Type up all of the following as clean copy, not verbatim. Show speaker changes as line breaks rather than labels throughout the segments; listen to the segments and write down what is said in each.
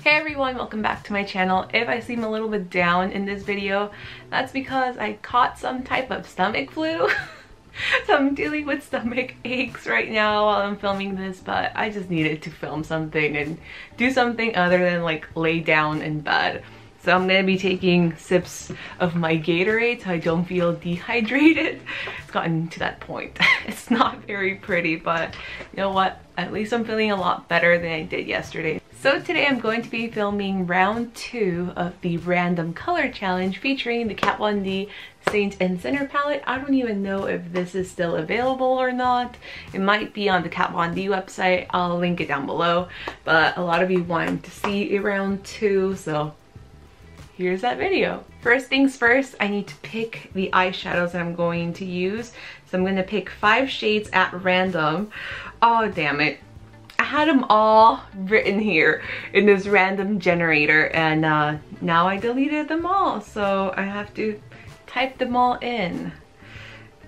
Hey everyone, welcome back to my channel. If I seem a little bit down in this video, that's because I caught some type of stomach flu. So I'm dealing with stomach aches right now while I'm filming this, but I just needed to film something and do something other than like lay down in bed. So I'm gonna be taking sips of my Gatorade so I don't feel dehydrated. It's gotten to that point. It's not very pretty, but you know what? At least I'm feeling a lot better than I did yesterday. So today I'm going to be filming round 2 of the random color challenge featuring the Kat Von D Saint and Sinner palette. I don't even know if this is still available or not. It might be on the Kat Von D website. I'll link it down below. But a lot of you wanted to see round 2, so here's that video. First things first, I need to pick the eyeshadows that I'm going to use. So I'm going to pick 5 shades at random. Oh, damn it. I had them all written here in this random generator, and now I deleted them all. So I have to type them all in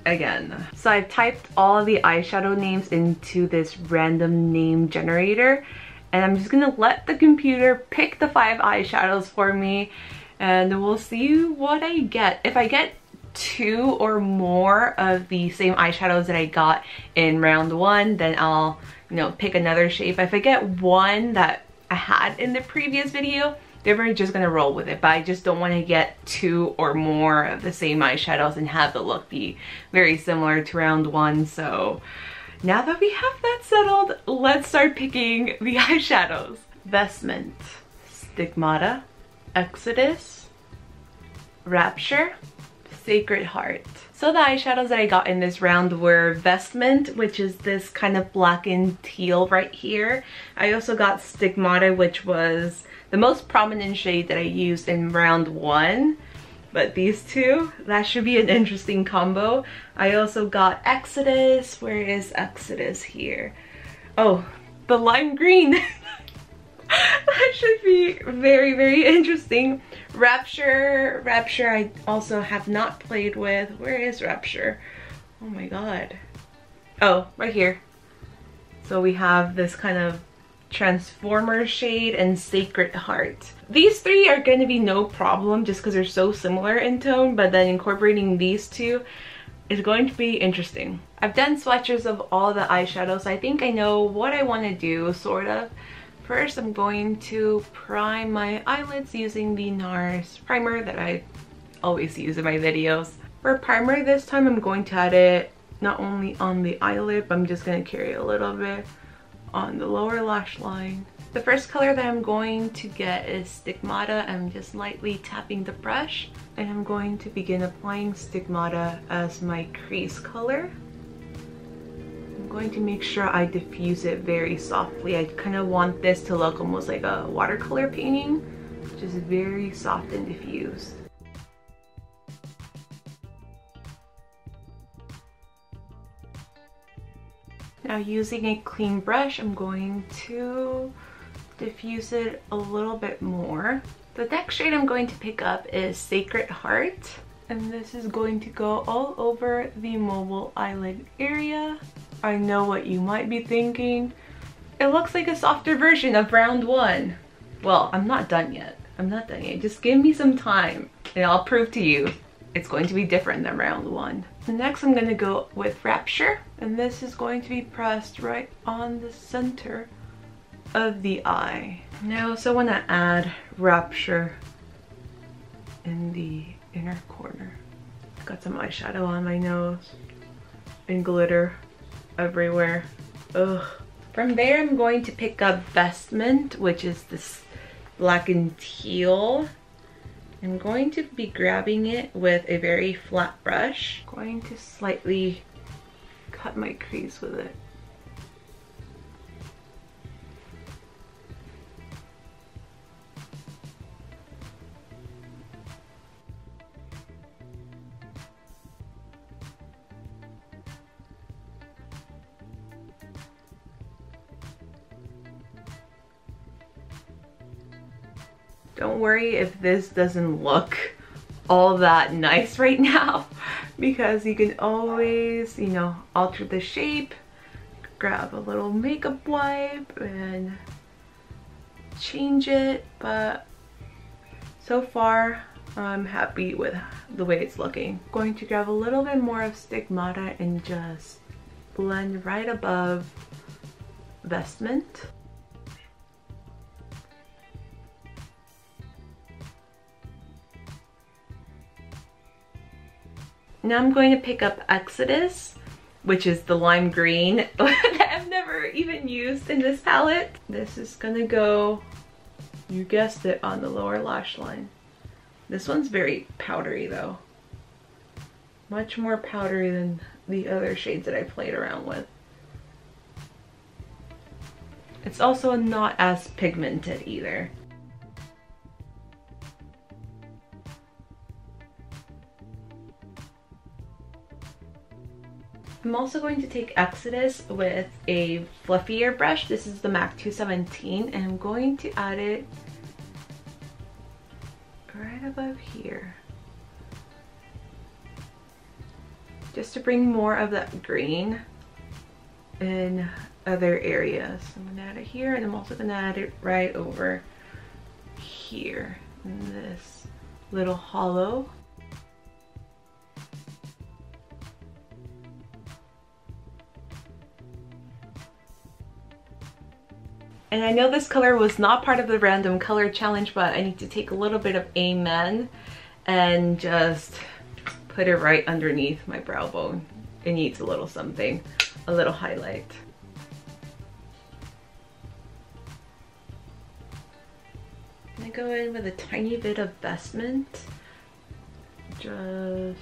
again. So I've typed all the eyeshadow names into this random name generator, and I'm just gonna let the computer pick the 5 eyeshadows for me, and we'll see what I get. If I get 2 or more of the same eyeshadows that I got in round 1, then I'll, you know, pick another shape. If I get one that I had in the previous video, then we're just gonna roll with it. But I just don't want to get 2 or more of the same eyeshadows and have the look be very similar to round 1. So now that we have that settled, let's start picking the eyeshadows. Vestment, Stigmata, Exodus, Rapture, Sacred Heart. So the eyeshadows that I got in this round were Vestment, which is this kind of black and teal right here. I also got Stigmata, which was the most prominent shade that I used in round 1. But these two, that should be an interesting combo. I also got Exodus. Where is Exodus here? Oh, the lime green. That should be very, very interesting. Rapture I also have not played with. Where is Rapture? Oh my god. Oh, right here. So we have this kind of Transformer shade and Sacred Heart. These 3 are going to be no problem just because they're so similar in tone, but then incorporating these 2 is going to be interesting. I've done swatches of all the eyeshadows. I think I know what I want to do, sort of. First, I'm going to prime my eyelids using the NARS primer that I always use in my videos. For primer this time, I'm going to add it not only on the eyelid, but I'm just going to carry a little bit on the lower lash line. The first color that I'm going to get is Stigmata. I'm just lightly tapping the brush, and I'm going to begin applying Stigmata as my crease color. I'm going to make sure I diffuse it very softly. I kind of want this to look almost like a watercolor painting, just very soft and diffused. Now using a clean brush, I'm going to diffuse it a little bit more. The next shade I'm going to pick up is Sacred Heart, and this is going to go all over the mobile eyelid area. I know what you might be thinking. It looks like a softer version of round 1. Well, I'm not done yet. I'm not done yet. Just give me some time and I'll prove to you it's going to be different than round 1. Next, I'm going to go with Rapture, and this is going to be pressed right on the center of the eye. Now I also want to add Rapture in the inner corner. Got some eyeshadow on my nose and glitter everywhere. Ugh. From there, I'm going to pick up Vestment, which is this black and teal. I'm going to be grabbing it with a very flat brush. I'm going to slightly cut my crease with it. Don't worry if this doesn't look all that nice right now, because you can always, you know, alter the shape, grab a little makeup wipe and change it, but so far I'm happy with the way it's looking. I'm going to grab a little bit more of Stigmata and just blend right above Vestment. Now I'm going to pick up Exodus, which is the lime green that I've never even used in this palette. This is gonna go, you guessed it, on the lower lash line. This one's very powdery though. Much more powdery than the other shades that I played around with. It's also not as pigmented either. I'm also going to take Exodus with a fluffier brush. This is the MAC 217, and I'm going to add it right above here, just to bring more of that green in other areas. I'm gonna add it here, and I'm also gonna add it right over here in this little hollow. And I know this color was not part of the random color challenge, but I need to take a little bit of Amen and just put it right underneath my brow bone. It needs a little something, a little highlight. I go in with a tiny bit of Vestment, just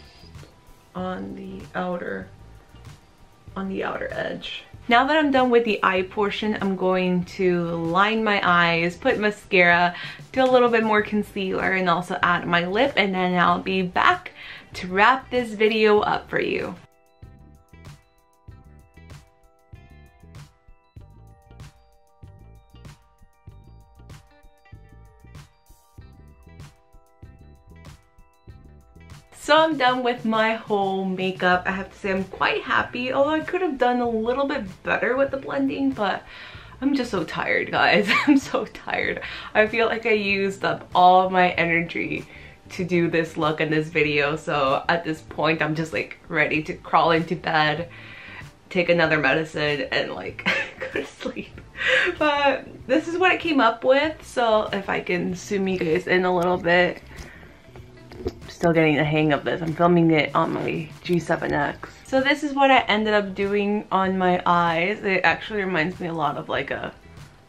on the outer edge. Now that I'm done with the eye portion, I'm going to line my eyes, put mascara, do a little bit more concealer, and also add my lip, and then I'll be back to wrap this video up for you. So I'm done with my whole makeup. I have to say I'm quite happy, although I could have done a little bit better with the blending, but I'm just so tired, guys. I'm so tired. I feel like I used up all my energy to do this look in this video, so at this point I'm just like ready to crawl into bed, take another medicine, and like go to sleep. But this is what I came up with, so if I can zoom you guys in a little bit. Still getting the hang of this. I'm filming it on my G7X. So this is what I ended up doing on my eyes. It actually reminds me a lot of like a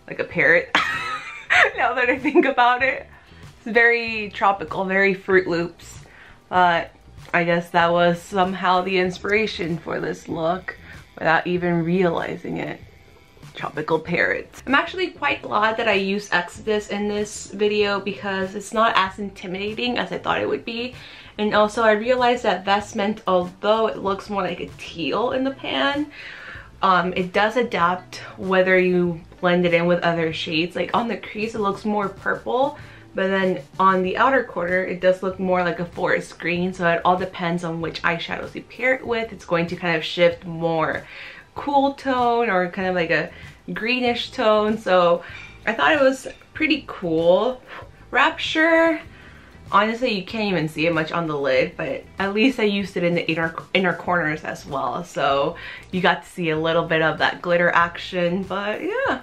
parrot. Now that I think about it. It's very tropical, very Fruit Loops. But I guess that was somehow the inspiration for this look without even realizing it. Tropical parrots. I'm actually quite glad that I used Exodus in this video because it's not as intimidating as I thought it would be. And also I realized that Vestment, although it looks more like a teal in the pan, it does adapt whether you blend it in with other shades. Like on the crease it looks more purple, but then on the outer corner it does look more like a forest green. So it all depends on which eyeshadows you pair it with. It's going to kind of shift more cool tone or kind of like a greenish tone. So I thought it was pretty cool. Rapture, honestly you can't even see it much on the lid, but at least I used it in the inner corners as well, so you got to see a little bit of that glitter action. But yeah,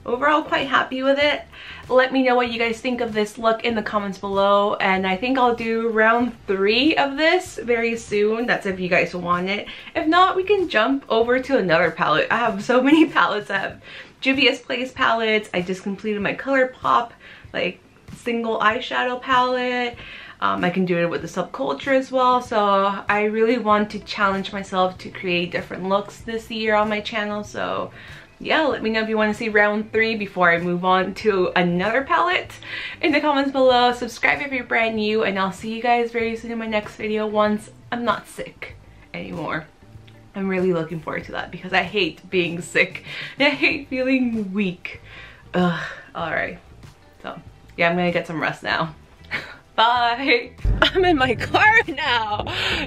overall quite happy with it. Let me know what you guys think of this look in the comments below, and I think I'll do round 3 of this very soon. That's if you guys want it. If not, we can jump over to another palette. I have so many palettes. I have Juvia's Place palettes. I just completed my ColourPop like single eyeshadow palette. I can do it with the Subculture as well. So I really want to challenge myself to create different looks this year on my channel. So yeah, let me know if you want to see round 3 before I move on to another palette in the comments below. Subscribe if you're brand new, and I'll see you guys very soon in my next video once I'm not sick anymore. I'm really looking forward to that because I hate being sick and I hate feeling weak. Ugh, alright. So yeah, I'm gonna get some rest now. Bye! I'm in my car now!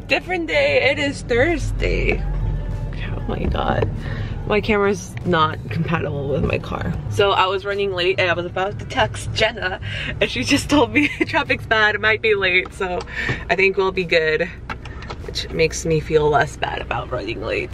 Different day, it is Thursday. Oh my god. my camera's not compatible with my car. So I was running late and I was about to text Jenna and she just told me traffic's bad, it might be late, so I think we'll be good, which makes me feel less bad about running late.